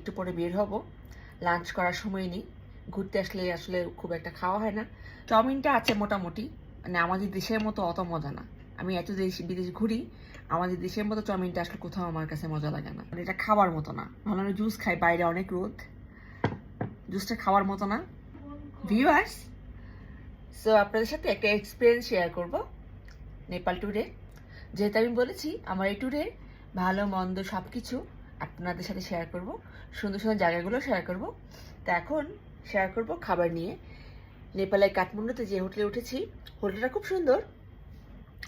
একটু পরে বের হব, লাঞ্চ করার সময় নেই, ঘুরতে আসলে আসলে খুব একটা খাওয়া হয় না। চাউমিনটা আছে মোটামুটি, মানে আমাদের দেশের মতো অত মজা না। আমি এত বিদেশ ঘুরি, আমাদের দেশের মতো চাউমিনটা আসলে কোথাও আমার কাছে মজা লাগে না। মানে এটা খাওয়ার মতো না। ভালো আমি জুস খাই, বাইরে অনেক রোদ, জুসটা খাওয়ার মতো না। ভিউয়ার্স, সো আপনাদের সাথে একটা এক্সপিরিয়েন্স শেয়ার করব নেপাল ট্যুরে। যেহেতু আমি বলেছি আমার এই ট্যুরে ভালো মন্দ সব কিছু আপনাদের সাথে শেয়ার করব, সুন্দর সুন্দর জায়গাগুলো শেয়ার করব। তা এখন শেয়ার করব খাবার নিয়ে। নেপালের কাঠমান্ডুতে যে হোটেলে উঠেছি, হোটেলটা খুব সুন্দর।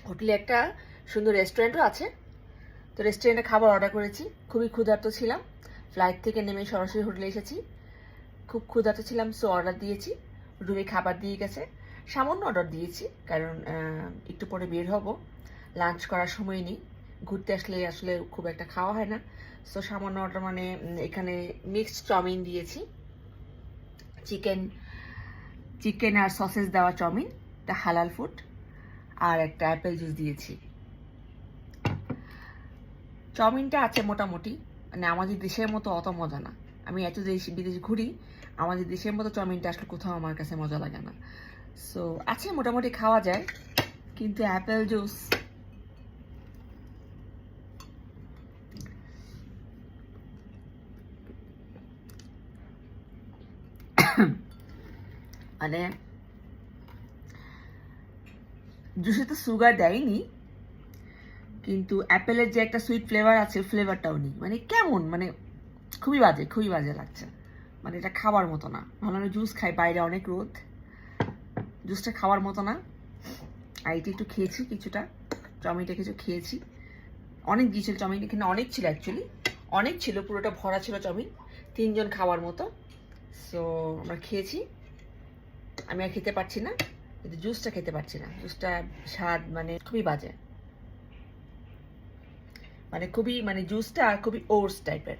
হোটেলে একটা সুন্দর রেস্টুরেন্টও আছে। তো রেস্টুরেন্টে খাবার অর্ডার করেছি, খুবই ক্ষুধার্ত ছিলাম। ফ্লাইট থেকে নেমে সরাসরি হোটেলে এসেছি, খুব ক্ষুধার্ত ছিলাম, সো অর্ডার দিয়েছি। রুমে খাবার দিয়ে গেছে, সামান্য অর্ডার দিয়েছি কারণ একটু পরে বের হব, লাঞ্চ করার সময় নেই, ঘুরতে আসলে আসলে খুব একটা খাওয়া হয় না। সো সামান্য অর্ডার মানে এখানে মিক্সড চাউমিন দিয়েছি, চিকেন আর সসেস দেওয়া চাউমিন, একটা হালাল ফুড, আর একটা অ্যাপেল জুস দিয়েছি। চাউমিনটা আছে মোটামুটি, মানে আমাদের দেশের মতো অত মজা না। আমি এত বিদেশ ঘুরি, আমাদের দেশের মতো চাউমিনটা আসলে কোথাও আমার কাছে মজা লাগে না। সো আছে মোটামুটি খাওয়া যায়, কিন্তু অ্যাপেল জুস মানে জুসে তো সুগার দেয়নি, কিন্তু অ্যাপেলের যে একটা সুইট ফ্লেভার আছে, ফ্লেভারটাও নেই। মানে কেমন, মানে খুবই বাজে লাগছে। মানে এটা খাওয়ার মতো না। ভালো আমি জুস খাই, বাইরে অনেক রোদ, জুসটা খাওয়ার মতো না। আর এটা একটু খেয়েছি, কিছুটা চাউমিনটা কিছু খেয়েছি, অনেক দিয়েছিল চাউমিন, এখানে অনেক ছিল, অ্যাকচুয়ালি অনেক ছিল, পুরোটা ভরা ছিল চাউমিন, 3 জন খাওয়ার মতো। সো আমরা খেয়েছি, আমি আর খেতে পারছি না, কিন্তু জুসটা খেতে পারছি না। জুসটা স্বাদ মানে খুবই বাজে, মানে খুবই, মানে জুসটা খুবই ওটস টাইপের।